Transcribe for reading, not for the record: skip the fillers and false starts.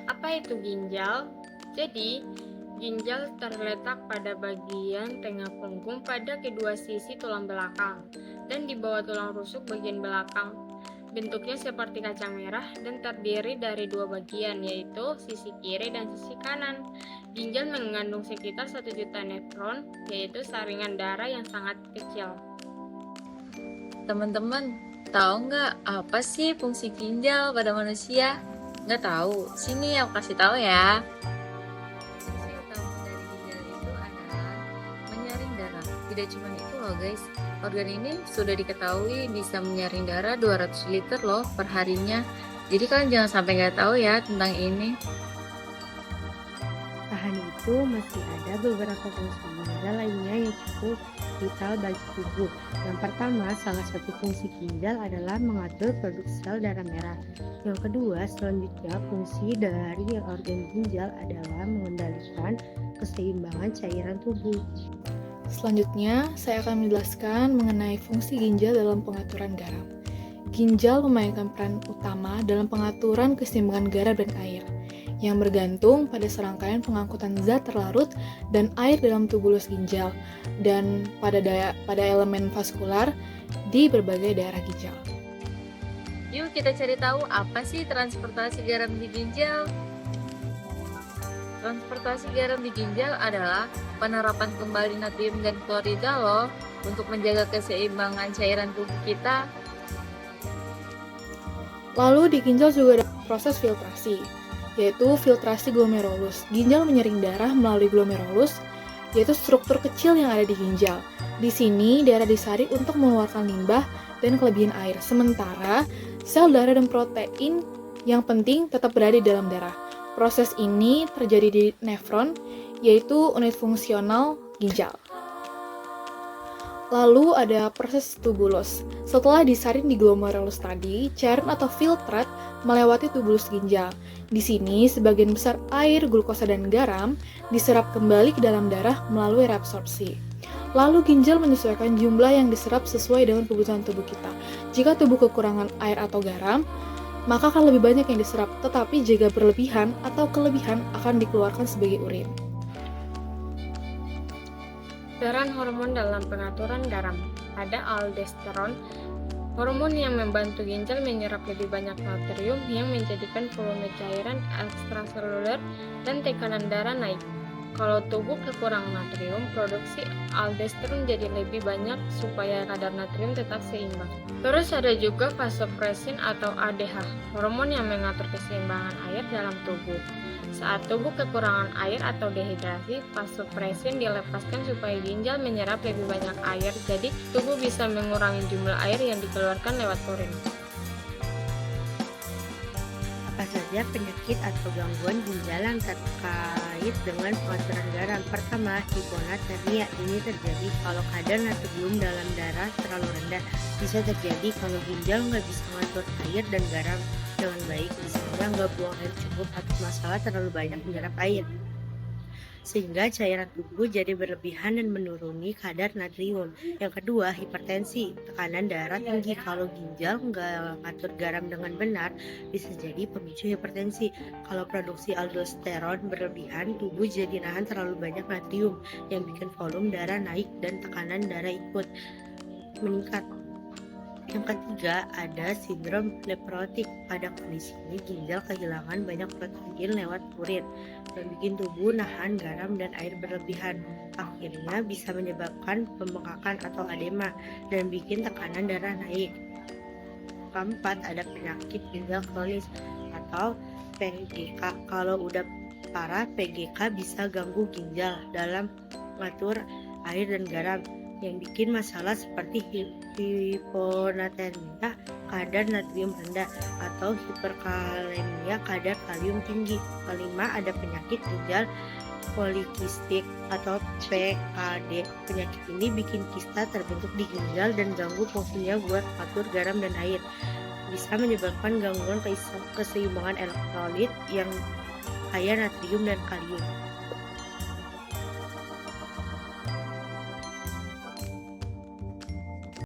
Apa itu ginjal? Jadi, ginjal terletak pada bagian tengah punggung pada kedua sisi tulang belakang dan di bawah tulang rusuk bagian belakang. Bentuknya seperti kacang merah dan terdiri dari dua bagian, yaitu sisi kiri dan sisi kanan. Ginjal mengandung sekitar 1 juta nefron, yaitu saringan darah yang sangat kecil. Teman-teman, tahu nggak apa sih fungsi ginjal pada manusia? Nggak tahu? Sini aku kasih tahu ya. Fungsi utama dari ginjal itu adalah menyaring darah. Tidak cuma itu loh guys, organ ini sudah diketahui bisa menyaring darah 200 liter loh per harinya. Jadi kalian jangan sampai nggak tahu ya tentang ini. Selain itu, masih ada beberapa fungsi ginjal lainnya yang cukup vital bagi tubuh. Yang pertama, salah satu fungsi ginjal adalah mengatur produksi sel darah merah. Yang kedua, selanjutnya fungsi dari organ ginjal adalah mengendalikan keseimbangan cairan tubuh. Selanjutnya, saya akan menjelaskan mengenai fungsi ginjal dalam pengaturan garam. Ginjal memainkan peran utama dalam pengaturan keseimbangan garam dan air, yang bergantung pada serangkaian pengangkutan zat terlarut dan air dalam tubulus ginjal, dan pada elemen vaskular di berbagai daerah ginjal. Yuk kita cari tahu apa sih transportasi garam di ginjal. Transportasi garam di ginjal adalah penerapan kembali natrium dan klorida loh untuk menjaga keseimbangan cairan tubuh kita. Lalu di ginjal juga ada proses filtrasi, yaitu filtrasi glomerulus. Ginjal menyaring darah melalui glomerulus, yaitu struktur kecil yang ada di ginjal. Di sini, darah disaring untuk mengeluarkan limbah dan kelebihan air, sementara sel darah dan protein yang penting tetap berada di dalam darah. Proses ini terjadi di nefron, yaitu unit fungsional ginjal. Lalu ada proses tubulus. Setelah disaring di glomerulus tadi, cairan atau filtrat melewati tubulus ginjal. Di sini, sebagian besar air, glukosa, dan garam diserap kembali ke dalam darah melalui reabsorpsi. Lalu ginjal menyesuaikan jumlah yang diserap sesuai dengan kebutuhan tubuh kita. Jika tubuh kekurangan air atau garam, maka akan lebih banyak yang diserap, tetapi jika berlebihan atau kelebihan akan dikeluarkan sebagai urin. Peran hormon dalam pengaturan garam. Ada aldosteron, hormon yang membantu ginjal menyerap lebih banyak natrium yang menjadikan volume cairan ekstraseluler dan tekanan darah naik. Kalau tubuh kekurangan natrium, produksi aldosteron jadi lebih banyak supaya kadar natrium tetap seimbang. Terus ada juga vasopressin atau ADH, hormon yang mengatur keseimbangan air dalam tubuh. Saat tubuh kekurangan air atau dehidrasi, vasopressin dilepaskan supaya ginjal menyerap lebih banyak air, jadi tubuh bisa mengurangi jumlah air yang dikeluarkan lewat urin. Apa saja penyakit atau gangguan ginjal yang terkait dengan pengaturan garam? Pertama, hiponatremia. Ini terjadi kalau kadar natrium dalam darah terlalu rendah. Bisa terjadi kalau ginjal nggak bisa mengatur air dan garam dengan baik, misalnya nggak buang air cukup atau masalah terlalu banyak menyerap air, sehingga cairan tubuh jadi berlebihan dan menuruni kadar natrium. Yang kedua, hipertensi, tekanan darah tinggi. Kalau ginjal nggak ngatur garam dengan benar, bisa jadi pemicu hipertensi. Kalau produksi aldosteron berlebihan, tubuh jadi nahan terlalu banyak natrium yang bikin volume darah naik dan tekanan darah ikut meningkat. Yang ketiga, ada sindrom leprotik. Pada kondisi ini, ginjal kehilangan banyak protein lewat urin dan bikin tubuh nahan garam dan air berlebihan. Akhirnya bisa menyebabkan pembengkakan atau edema dan bikin tekanan darah naik. Keempat, ada penyakit ginjal kronis atau PGK. Kalau udah parah, PGK bisa ganggu ginjal dalam mengatur air dan garam, yang bikin masalah seperti hiponatremia, kadar natrium rendah, atau hiperkalemia, kadar kalium tinggi. Kelima, ada penyakit ginjal polikistik atau PKD. Penyakit ini bikin kista terbentuk di ginjal dan ganggu fungsinya buat atur garam dan air. Bisa menyebabkan gangguan keseimbangan elektrolit yang kaya natrium dan kalium.